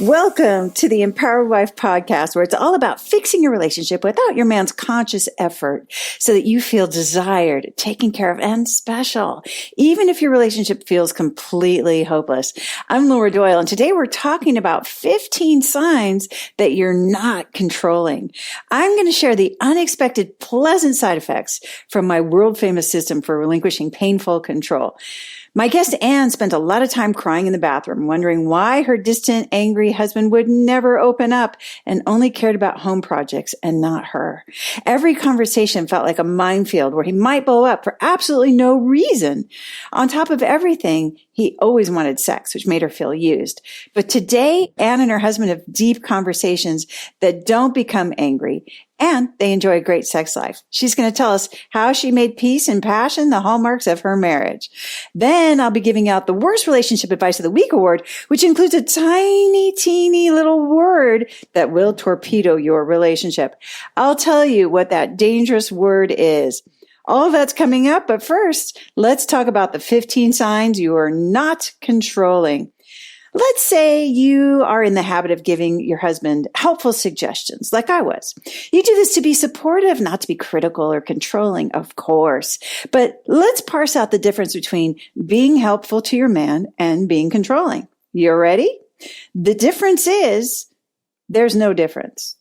Welcome to the Empowered Wife podcast, where it's all about fixing your relationship without your man's conscious effort so that you feel desired, taken care of, and special, even if your relationship feels completely hopeless. I'm Youre Doyle, and today we're talking about 15 signs that you're not controlling. I'm going to share the unexpected pleasant side effects from my world-famous system for relinquishing painful control. My guest Anne spent a lot of time crying in the bathroom, wondering why her distant, angry husband would never open up and only cared about home projects and not her. Every conversation felt like a minefield where he might blow up for absolutely no reason. On top of everything, he always wanted sex, which made her feel used. But today, Anne and her husband have deep conversations that don't become angry, and they enjoy a great sex life. She's going to tell us how she made peace and passion the hallmarks of her marriage. Then I'll be giving out the Worst Relationship Advice of the Week award, which includes a tiny, teeny little word that will torpedo your relationship. I'll tell you what that dangerous word is. All of that's coming up, but first, let's talk about the 15 signs you are not controlling. Let's say you are in the habit of giving your husband helpful suggestions, like I was. You do this to be supportive, not to be critical or controlling, of course. But let's parse out the difference between being helpful to your man and being controlling. You ready? The difference is there's no difference.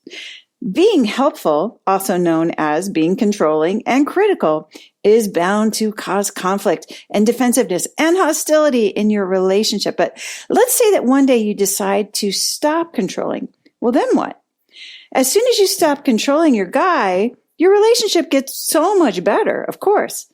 Being helpful, also known as being controlling and critical, is bound to cause conflict and defensiveness and hostility in your relationship. But let's say that one day you decide to stop controlling. Well, then what? As soon as you stop controlling your guy, your relationship gets so much better, of course.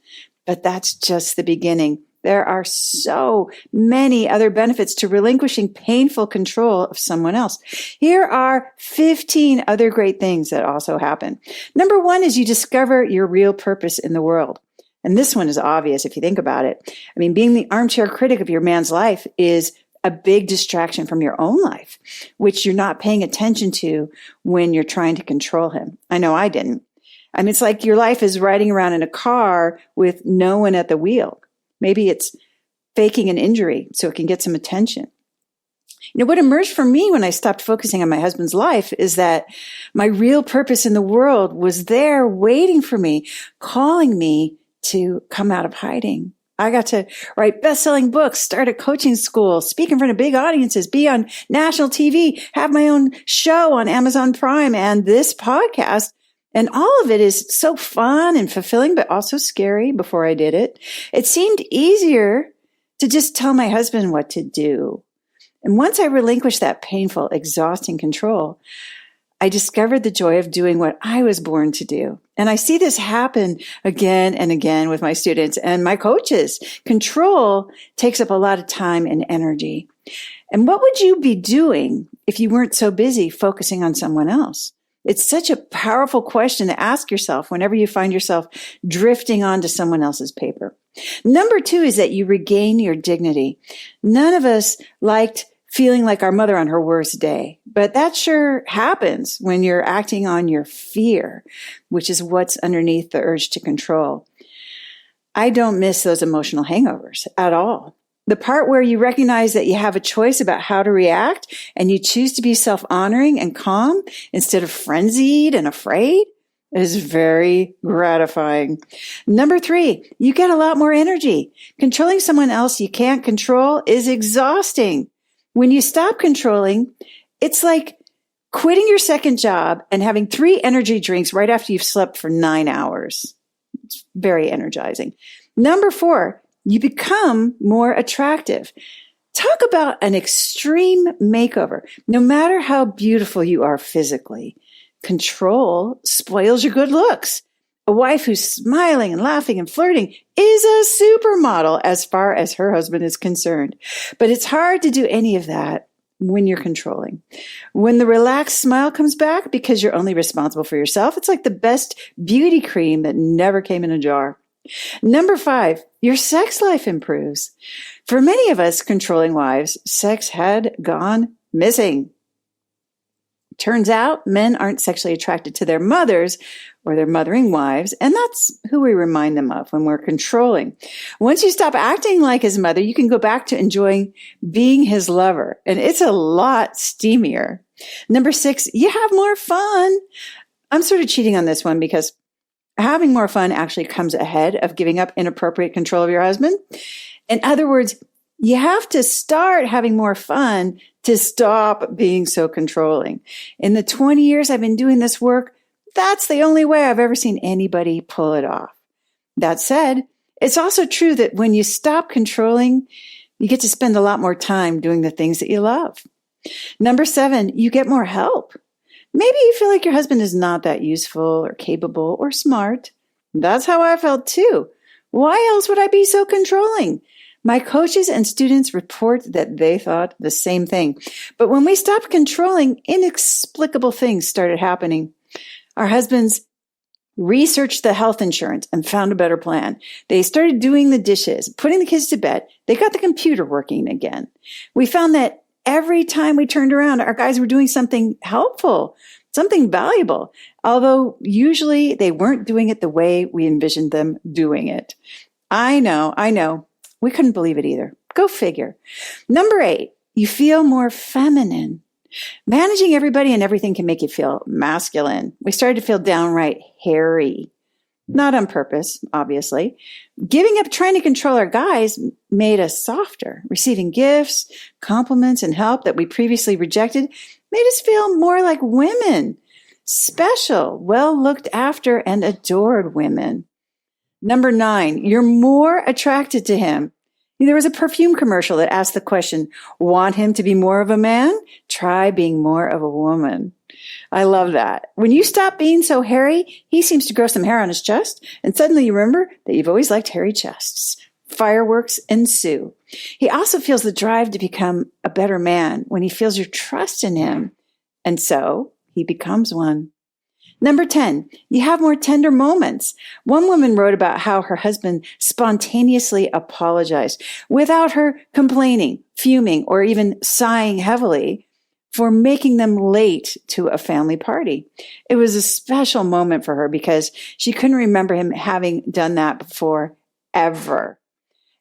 But that's just the beginning. There are so many other benefits to relinquishing painful control of someone else. Here are 15 other great things that also happen. Number one is you discover your real purpose in the world. And this one is obvious if you think about it. I mean, being the armchair critic of your man's life is a big distraction from your own life, which you're not paying attention to when you're trying to control him. I know I didn't. I mean, it's like your life is riding around in a car with no one at the wheel. Maybe it's faking an injury so it can get some attention. You know, what emerged for me when I stopped focusing on my husband's life is that my real purpose in the world was there waiting for me, calling me to come out of hiding. I got to write best-selling books, start a coaching school, speak in front of big audiences, be on national TV, have my own show on Amazon Prime and this podcast. And all of it is so fun and fulfilling, but also scary before I did it. It seemed easier to just tell my husband what to do. And once I relinquished that painful, exhausting control, I discovered the joy of doing what I was born to do. And I see this happen again and again with my students and my coaches. Control takes up a lot of time and energy. And what would you be doing if you weren't so busy focusing on someone else? It's such a powerful question to ask yourself whenever you find yourself drifting onto someone else's paper. Number two is that you regain your dignity. None of us liked feeling like our mother on her worst day, but that sure happens when you're acting on your fear, which is what's underneath the urge to control. I don't miss those emotional hangovers at all. The part where you recognize that you have a choice about how to react and you choose to be self-honoring and calm instead of frenzied and afraid is very gratifying. Number three, you get a lot more energy. Controlling someone else you can't control is exhausting. When you stop controlling, it's like quitting your second job and having 3 energy drinks right after you've slept for 9 hours. It's very energizing. Number four, you become more attractive. Talk about an extreme makeover. No matter how beautiful you are physically, control spoils your good looks. A wife who's smiling and laughing and flirting is a supermodel as far as her husband is concerned. But it's hard to do any of that when you're controlling. When the relaxed smile comes back because you're only responsible for yourself, it's like the best beauty cream that never came in a jar. Number five, your sex life improves. For many of us controlling wives, sex had gone missing. Turns out men aren't sexually attracted to their mothers or their mothering wives, and that's who we remind them of when we're controlling. Once you stop acting like his mother, you can go back to enjoying being his lover, and it's a lot steamier. Number 6, you have more fun. I'm sort of cheating on this one because having more fun actually comes ahead of giving up inappropriate control of your husband. In other words, you have to start having more fun to stop being so controlling. In the 20 years I've been doing this work, that's the only way I've ever seen anybody pull it off. That said, it's also true that when you stop controlling, you get to spend a lot more time doing the things that you love. Number 7, you get more help. Maybe you feel like your husband is not that useful or capable or smart. That's how I felt too. Why else would I be so controlling? My coaches and students report that they thought the same thing. But when we stopped controlling, inexplicable things started happening. Our husbands researched the health insurance and found a better plan. They started doing the dishes, putting the kids to bed. They got the computer working again. We found that every time we turned around, our guys were doing something helpful, something valuable, although usually they weren't doing it the way we envisioned them doing it. I know. We couldn't believe it either. Go figure. Number 8, you feel more feminine. Managing everybody and everything can make you feel masculine. We started to feel downright hairy. Not on purpose, obviously. Giving up trying to control our guys made us softer. Receiving gifts, compliments, and help that we previously rejected made us feel more like women. Special, well looked after, and adored women. Number 9, you're more attracted to him. There was a perfume commercial that asked the question, want him to be more of a man? Try being more of a woman. I love that. When you stop being so hairy, he seems to grow some hair on his chest, and suddenly you remember that you've always liked hairy chests. Fireworks ensue. He also feels the drive to become a better man when he feels your trust in him, and so he becomes one. Number 10, you have more tender moments. One woman wrote about how her husband spontaneously apologized without her complaining, fuming, or even sighing heavily for making them late to a family party. It was a special moment for her because she couldn't remember him having done that before, ever.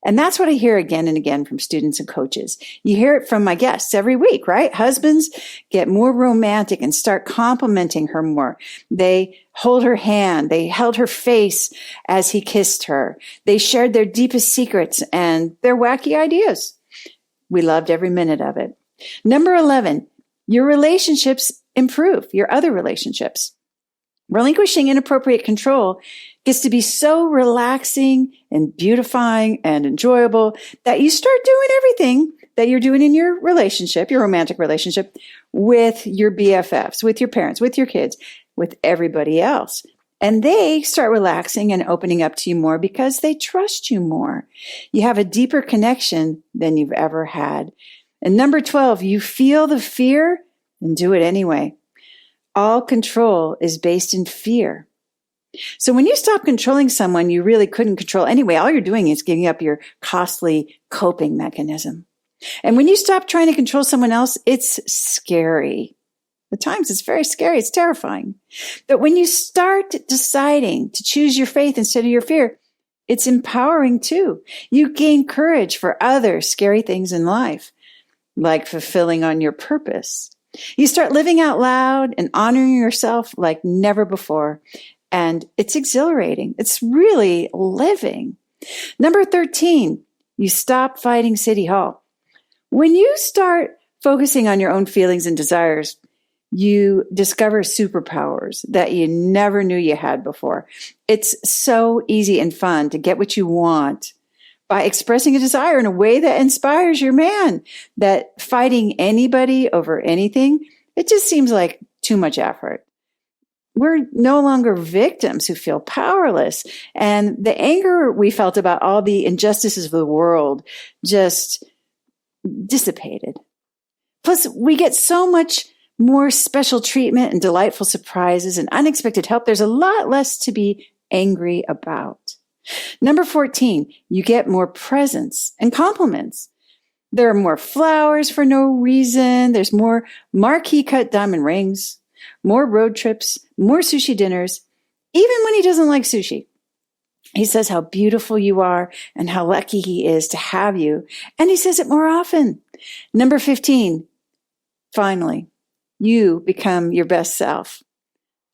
And that's what I hear again and again from students and coaches. You hear it from my guests every week, right? Husbands get more romantic and start complimenting her more. They hold her hand. They held her face as he kissed her. They shared their deepest secrets and their wacky ideas. We loved every minute of it. Number 11, your relationships improve, your other relationships. Relinquishing inappropriate control gets to be so relaxing and beautifying and enjoyable that you start doing everything that you're doing in your relationship, your romantic relationship, with your BFFs, with your parents, with your kids, with everybody else. And they start relaxing and opening up to you more because they trust you more. You have a deeper connection than you've ever had. And number 12, you feel the fear and do it anyway. All control is based in fear. So when you stop controlling someone you really couldn't control anyway, all you're doing is giving up your costly coping mechanism. And when you stop trying to control someone else, it's scary. At times it's very scary. It's terrifying. But when you start deciding to choose your faith instead of your fear, it's empowering too. You gain courage for other scary things in life, like fulfilling on your purpose. You start living out loud and honoring yourself like never before. And it's exhilarating. It's really living. Number 13, you stop fighting City Hall. When you start focusing on your own feelings and desires, you discover superpowers that you never knew you had before. It's so easy and fun to get what you want by expressing a desire in a way that inspires your man. That fighting anybody over anything, it just seems like too much effort. We're no longer victims who feel powerless. And the anger we felt about all the injustices of the world just dissipated. Plus, we get so much more special treatment and delightful surprises and unexpected help. There's a lot less to be angry about. Number 14, you get more presents and compliments. There are more flowers for no reason. There's more marquee cut diamond rings, more road trips, more sushi dinners. even when he doesn't like sushi. He says how beautiful you are and how lucky he is to have you. And he says it more often. Number 15, finally, you become your best self.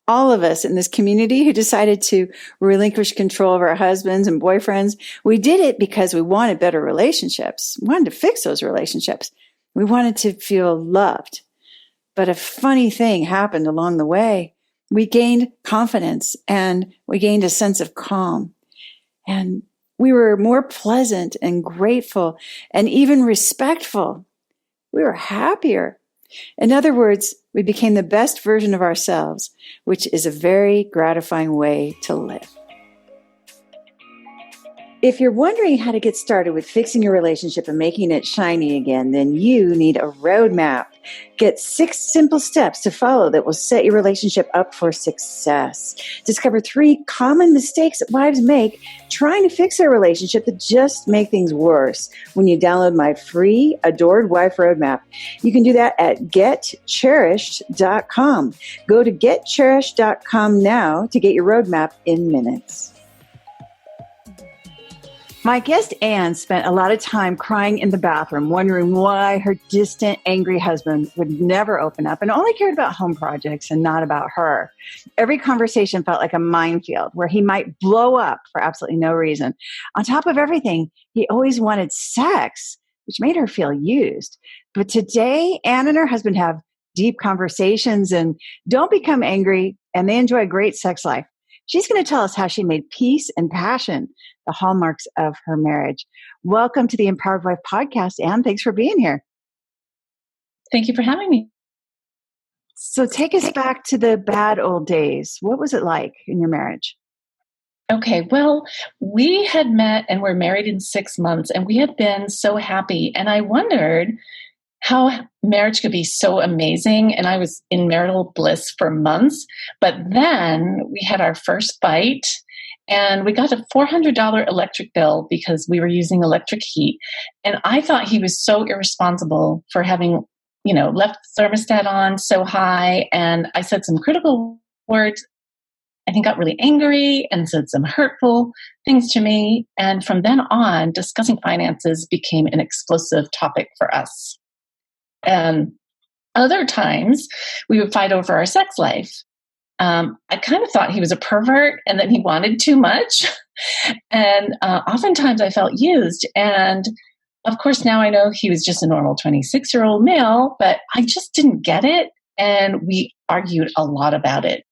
All of us in this community who decided to relinquish control of our husbands and boyfriends, we did it because we wanted better relationships. We wanted to fix those relationships. We wanted to feel loved. But a funny thing happened along the way. We gained confidence and we gained a sense of calm. And we were more pleasant and grateful and even respectful. We were happier. In other words, we became the best version of ourselves, which is a very gratifying way to live. If you're wondering how to get started with fixing your relationship and making it shiny again, then you need a roadmap. Get 6 simple steps to follow that will set your relationship up for success. Discover 3 common mistakes that wives make trying to fix their relationship that just make things worse when you download my free Adored Wife Roadmap. You can do that at getcherished.com. Go to getcherished.com now to get your roadmap in minutes. My guest, Anne, spent a lot of time crying in the bathroom, wondering why her distant, angry husband would never open up and only cared about home projects and not about her. Every conversation felt like a minefield where he might blow up for absolutely no reason. On top of everything, he always wanted sex, which made her feel used. But today, Anne and her husband have deep conversations and don't become angry, and they enjoy a great sex life. She's going to tell us how she made peace and passion the hallmarks of her marriage. Welcome to the Empowered Wife podcast, Anne. Thanks for being here. Thank you for having me. So take us back to the bad old days. What was it like in your marriage? Okay, well, we had met and were married in 6 months, and we had been so happy. And I wondered how marriage could be so amazing. And I was in marital bliss for months. But then we had our first fight, and we got a $400 electric bill because we were using electric heat. And I thought he was so irresponsible for having, left the thermostat on so high. And I said some critical words, and he got really angry and said some hurtful things to me. And from then on, discussing finances became an explosive topic for us. And other times we would fight over our sex life. I kind of thought he was a pervert and that he wanted too much. And oftentimes I felt used. And of course, now I know he was just a normal 26-year-old male, but I just didn't get it. And we argued a lot about it.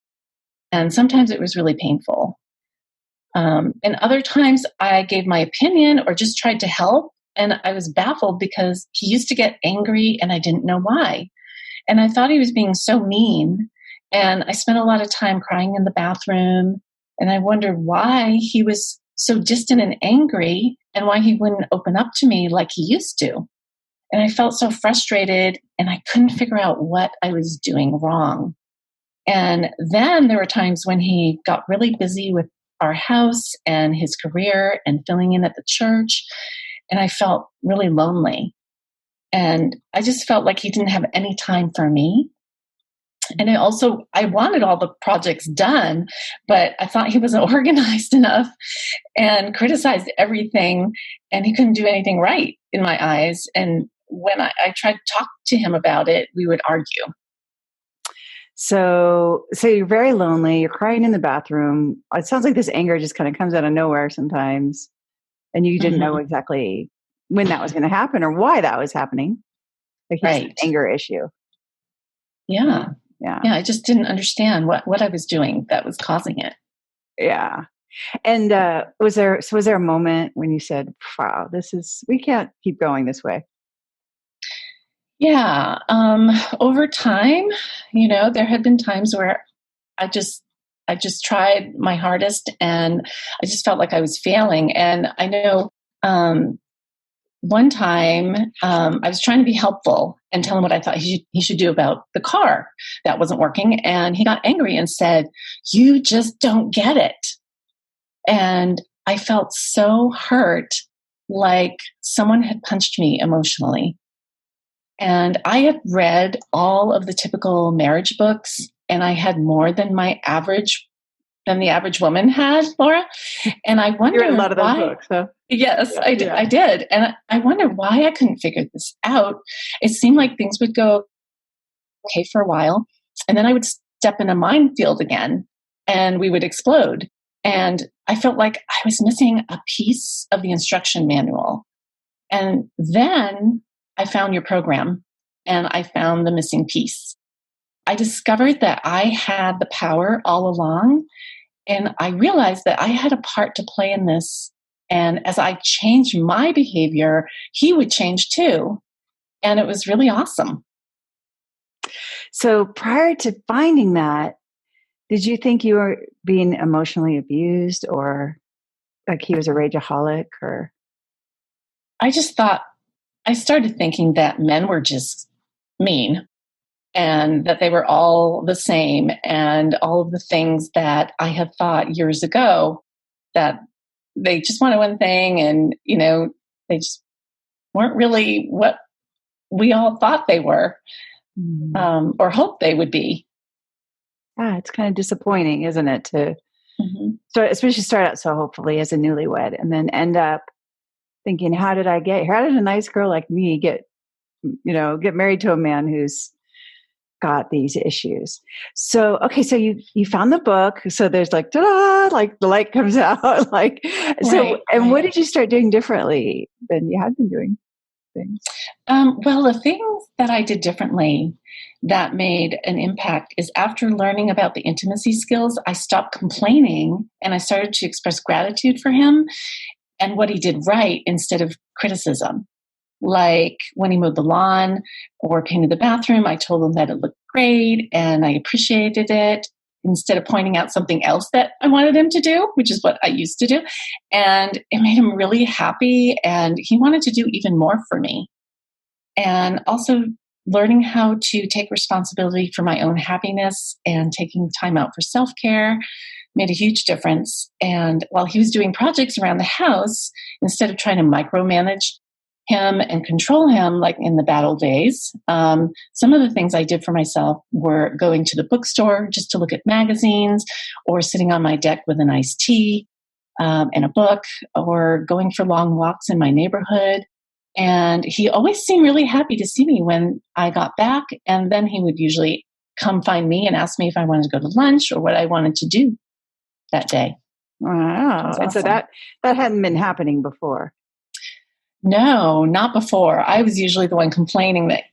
And sometimes it was really painful. And other times I gave my opinion or just tried to help. And I was baffled because he used to get angry and I didn't know why. And I thought he was being so mean. And I spent a lot of time crying in the bathroom. And I wondered why he was so distant and angry and why he wouldn't open up to me like he used to. And I felt so frustrated and I couldn't figure out what I was doing wrong. And then there were times when he got really busy with our house and his career and filling in at the church. And I felt really lonely. And I just felt like he didn't have any time for me. And I wanted all the projects done, but I thought he wasn't organized enough and criticized everything. And he couldn't do anything right in my eyes. And when I tried to talk to him about it, we would argue. So you're very lonely. You're crying in the bathroom. It sounds like this anger just kind of comes out of nowhere sometimes. And you didn't know exactly when that was going to happen or why that was happening. Like it's an anger issue. Yeah. I just didn't understand what I was doing that was causing it. Yeah. And was there a moment when you said, wow, we can't keep going this way? Yeah. Over time, there had been times where I just tried my hardest and I just felt like I was failing. And I know one time I was trying to be helpful and tell him what I thought he should do about the car that wasn't working. And he got angry and said, "You just don't get it." And I felt so hurt, like someone had punched me emotionally. And I had read all of the typical marriage books, and I had more than my average than the average woman had, Laura. And I You read a wonder lot of those why. books, huh? Yes, Yeah, I did. And I wonder why I couldn't figure this out. It seemed like things would go okay for a while. And then I would step in a minefield again and we would explode. And I felt like I was missing a piece of the instruction manual. And then I found your program and I found the missing piece. I discovered that I had the power all along. And I realized that I had a part to play in this. And as I changed my behavior, he would change too. And it was really awesome. So prior to finding that, did you think you were being emotionally abused or like he was a rageaholic or? I just thought, I started thinking that men were just mean and that they were all the same, and all of the things that I had thought years ago, that they just wanted one thing and, they just weren't really what we all thought they were, or hoped they would be. Yeah, it's kind of disappointing, isn't it? Mm-hmm. So especially start out so hopefully as a newlywed and then end up thinking, how did I get here? How did a nice girl like me get married to a man who's got these issues? So, okay. So you found the book. So there's like, ta-da, like the light comes out. Like, so, Right, and right. what did you start doing differently than you had been doing things? Well, the things that I did differently that made an impact is after learning about the intimacy skills, I stopped complaining and I started to express gratitude for him and what he did right instead of criticism. Like when he mowed the lawn or painted the bathroom, I told him that it looked great and I appreciated it instead of pointing out something else that I wanted him to do, which is what I used to do. And it made him really happy and he wanted to do even more for me. And also learning how to take responsibility for my own happiness and taking time out for self-care made a huge difference. And while he was doing projects around the house, instead of trying to micromanage him and control him like in the bad old days, some of the things I did for myself were going to the bookstore just to look at magazines, or sitting on my deck with an iced tea and a book, or going for long walks in my neighborhood. And he always seemed really happy to see me when I got back. And then he would usually come find me and ask me if I wanted to go to lunch or what I wanted to do that day. Wow. Awesome. And so that hadn't been happening before. No, not before. I was usually the one complaining that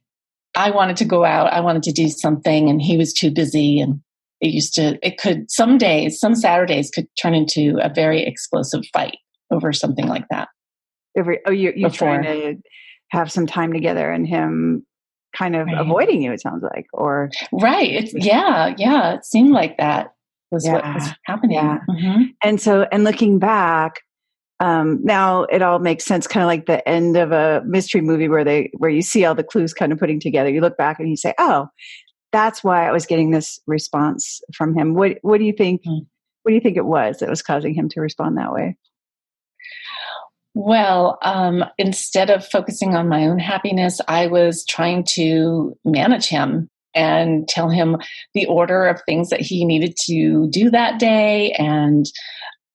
I wanted to go out, I wanted to do something, and he was too busy. And some days, some Saturdays could turn into a very explosive fight over something like that. You're trying to have some time together and him kind of avoiding you, it sounds like, or. Right. Yeah. It seemed like that was what was happening. Yeah. Mm-hmm. And looking back, now it all makes sense, kind of like the end of a mystery movie where you see all the clues kind of putting together. You look back and you say, oh, that's why I was getting this response from him. What do you think? Mm-hmm. What do you think it was that was causing him to respond that way? Well, instead of focusing on my own happiness, I was trying to manage him and tell him the order of things that he needed to do that day. And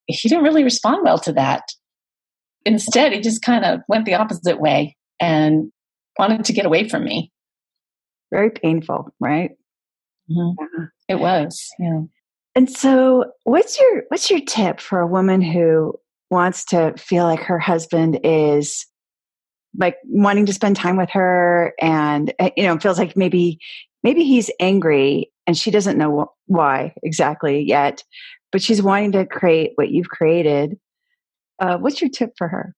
he didn't really respond well to that. Instead, he just kind of went the opposite way and wanted to get away from me. Very painful, right? Mm-hmm. Yeah. It was, yeah. And so what's your tip for a woman who wants to feel like her husband is like wanting to spend time with her and, feels like maybe he's angry and she doesn't know why exactly yet, but she's wanting to create what you've created. What's your tip for her?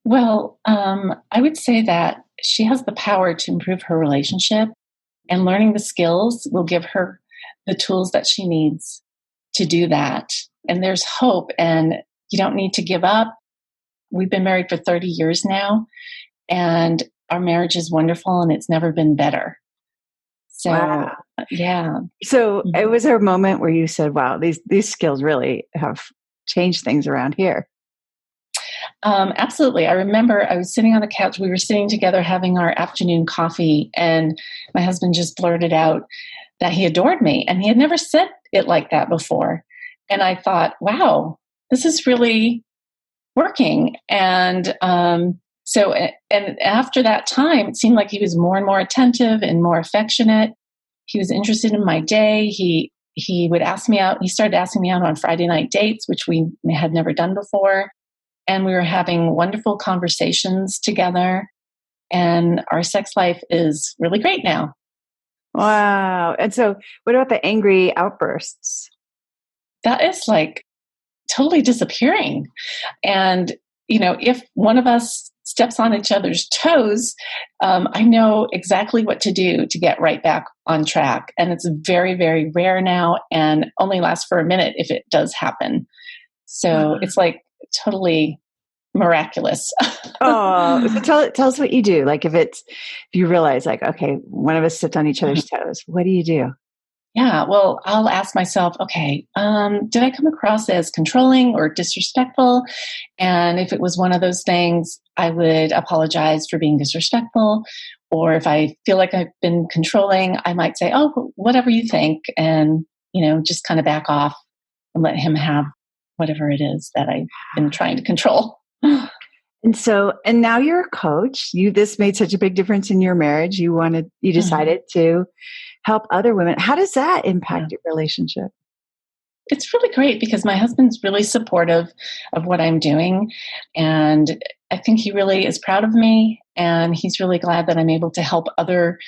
Well, I would say that she has the power to improve her relationship, and learning the skills will give her the tools that she needs to do that. And there's hope, and you don't need to give up. We've been married for 30 years now, and our marriage is wonderful, and it's never been better. So, wow. Yeah. So it was there a moment where you said, wow, these skills really have changed things around here? Absolutely. I remember I was sitting on the couch. We were sitting together having our afternoon coffee, and my husband just blurted out, that he adored me. And he had never said it like that before. And I thought, wow, this is really working. And and after that time, it seemed like he was more and more attentive and more affectionate. He was interested in my day. He would ask me out. He started asking me out on Friday night dates, which we had never done before. And we were having wonderful conversations together. And our sex life is really great now. Wow. And so what about the angry outbursts? That is like totally disappearing. And, if one of us steps on each other's toes, I know exactly what to do to get right back on track. And it's very, very rare now and only lasts for a minute if it does happen. So it's like totally miraculous. So tell us what you do. Like if you realize like, okay, one of us stepped on each other's toes, what do you do? Yeah, well, I'll ask myself, okay, did I come across as controlling or disrespectful? And if it was one of those things, I would apologize for being disrespectful. Or if I feel like I've been controlling, I might say, oh, whatever you think, and, just kind of back off and let him have whatever it is that I've been trying to control. And now you're a coach. This made such a big difference in your marriage. You decided to help other women. How does that impact your relationship? It's really great because my husband's really supportive of what I'm doing. And I think he really is proud of me. And he's really glad that I'm able to help other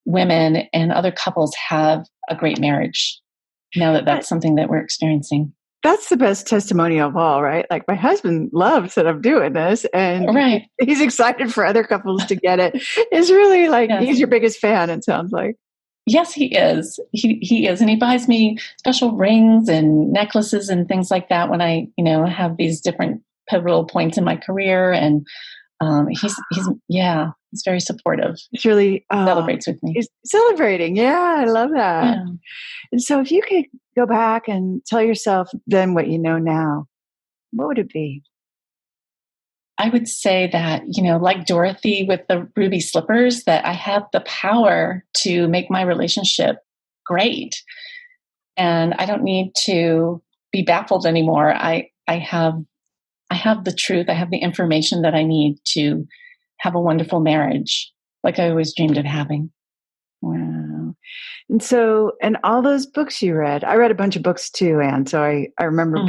women and other couples have a great marriage now that that's something that we're experiencing. That's the best testimonial of all, right? Like my husband loves that I'm doing this and right. He's excited for other couples to get it. It's really like He's your biggest fan, it sounds like. Yes, he is. He is. And he buys me special rings and necklaces and things like that when I, have these different pivotal points in my career. And he's very supportive. It's really celebrates with me. He's celebrating. Yeah, I love that. Yeah. And so if you could go back and tell yourself then what you know now, what would it be? I would say that, like Dorothy with the ruby slippers, that I have the power to make my relationship great. And I don't need to be baffled anymore. I have the truth. I have the information that I need to have a wonderful marriage, like I always dreamed of having. Wow. And so, and all those books you read, I read a bunch of books too, Anne. So I remember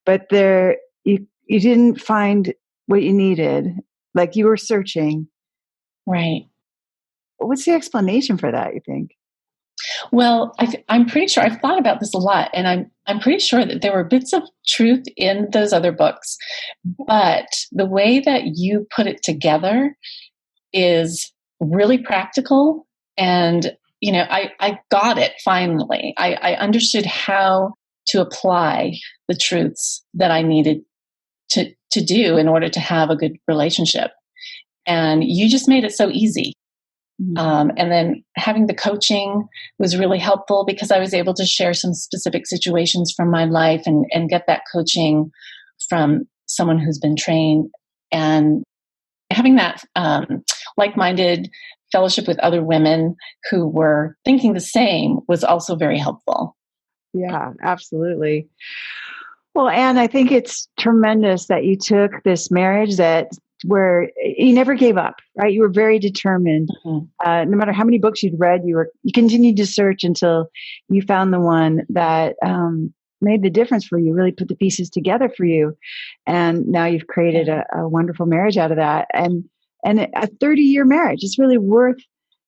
but you didn't find what you needed, like you were searching. Right. What's the explanation for that, you think? Well, I'm pretty sure I've thought about this a lot, and I'm pretty sure that there were bits of truth in those other books, but the way that you put it together is really practical. And, I got it finally. I understood how to apply the truths that I needed to do in order to have a good relationship. And you just made it so easy. And then having the coaching was really helpful because I was able to share some specific situations from my life and get that coaching from someone who's been trained. And having that like-minded fellowship with other women who were thinking the same was also very helpful. Yeah, absolutely. Well, Anne, I think it's tremendous that you took this marriage where you never gave up, right? You were very determined. No matter how many books you'd read, you continued to search until you found the one that made the difference for you, really put the pieces together for you. And now you've created a wonderful marriage out of that. And a 30-year marriage is really worth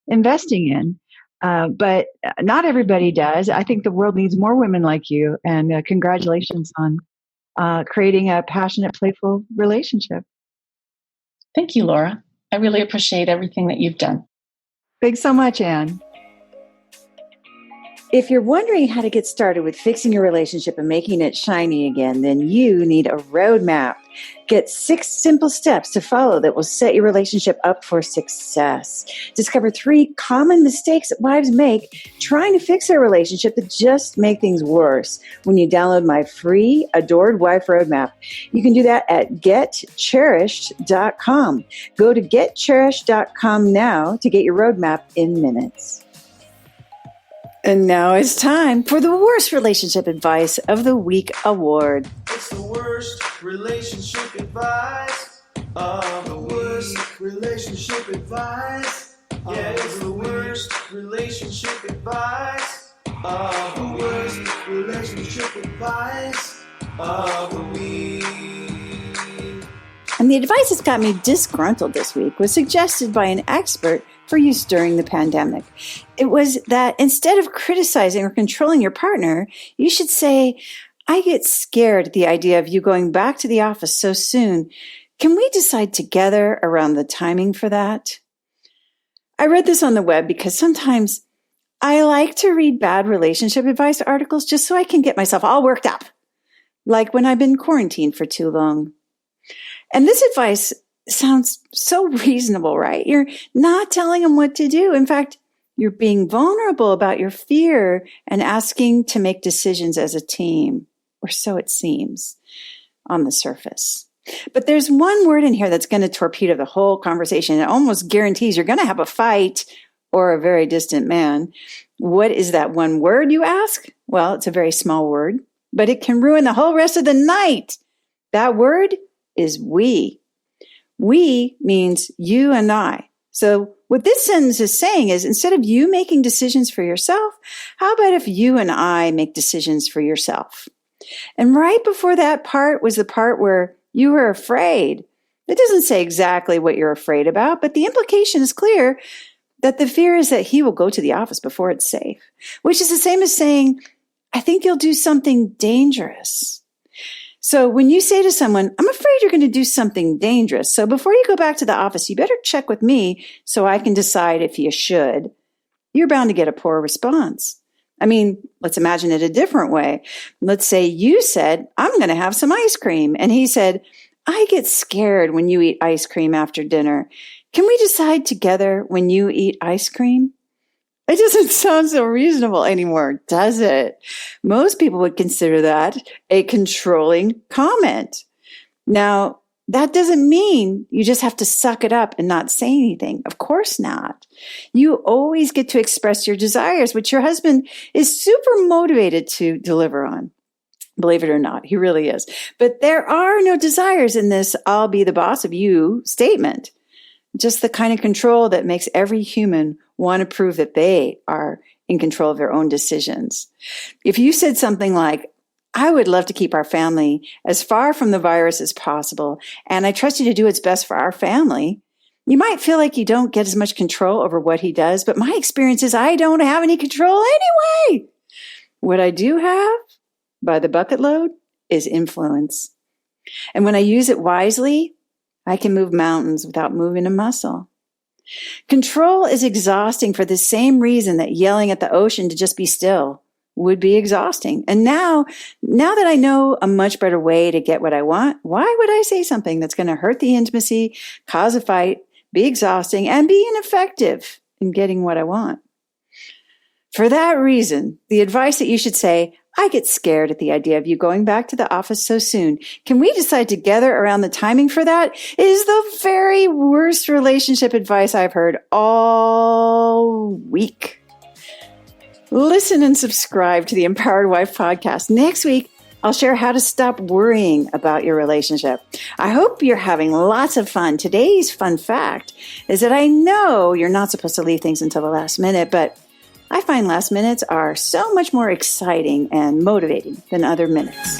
investing in. But not everybody does. I think the world needs more women like you. And congratulations on creating a passionate, playful relationship. Thank you, Laura. I really appreciate everything that you've done. Thanks so much, Anne. If you're wondering how to get started with fixing your relationship and making it shiny again, then you need a roadmap. Get 6 simple steps to follow that will set your relationship up for success. Discover 3 common mistakes that wives make trying to fix their relationship that just make things worse when you download my free Adored Wife Roadmap. You can do that at getcherished.com. Go to getcherished.com now to get your roadmap in minutes. And now it's time for the Worst Relationship Advice of the Week award. It's the worst relationship advice of the worst relationship advice. Yeah, it's the worst relationship advice of the worst relationship advice of the week. And the advice that's got me disgruntled this week was suggested by an expert for use during the pandemic. It was that instead of criticizing or controlling your partner, you should say, I get scared at the idea of you going back to the office so soon. Can we decide together around the timing for that? I read this on the web because sometimes I like to read bad relationship advice articles just so I can get myself all worked up, like when I've been quarantined for too long. And this advice sounds so reasonable, right? You're not telling them what to do. In fact, you're being vulnerable about your fear and asking to make decisions as a team, or so it seems on the surface. But there's one word in here that's going to torpedo the whole conversation. It almost guarantees you're going to have a fight or a very distant man. What is that one word, you ask? Well, it's a very small word, but it can ruin the whole rest of the night. That word is we. We means you and I. So what this sentence is saying is instead of you making decisions for yourself, how about if you and I make decisions for yourself? And right before that part was the part where you were afraid. It doesn't say exactly what you're afraid about, but the implication is clear that the fear is that he will go to the office before it's safe, which is the same as saying, I think you'll do something dangerous. So when you say to someone, I'm afraid you're going to do something dangerous, so before you go back to the office, you better check with me so I can decide if you should, you're bound to get a poor response. I mean, let's imagine it a different way. Let's say you said, I'm going to have some ice cream. And he said, I get scared when you eat ice cream after dinner. Can we decide together when you eat ice cream? It doesn't sound so reasonable anymore, does it? Most people would consider that a controlling comment. Now, that doesn't mean you just have to suck it up and not say anything. Of course not. You always get to express your desires, which your husband is super motivated to deliver on. Believe it or not, he really is. But there are no desires in this I'll be the boss of you statement. Just the kind of control that makes every human want to prove that they are in control of their own decisions. If you said something like, I would love to keep our family as far from the virus as possible, and I trust you to do what's best for our family, you might feel like you don't get as much control over what he does, but my experience is I don't have any control anyway. What I do have, by the bucket load, is influence. And when I use it wisely, I can move mountains without moving a muscle. Control is exhausting for the same reason that yelling at the ocean to just be still would be exhausting. And now that I know a much better way to get what I want, why would I say something that's going to hurt the intimacy, cause a fight, be exhausting, and be ineffective in getting what I want? For that reason, the advice that you should say, I get scared at the idea of you going back to the office so soon. Can we decide together around the timing for that? Is the very worst relationship advice I've heard all week. Listen and subscribe to the Empowered Wife podcast. Next week, I'll share how to stop worrying about your relationship. I hope you're having lots of fun. Today's fun fact is that I know you're not supposed to leave things until the last minute, but I find last minutes are so much more exciting and motivating than other minutes.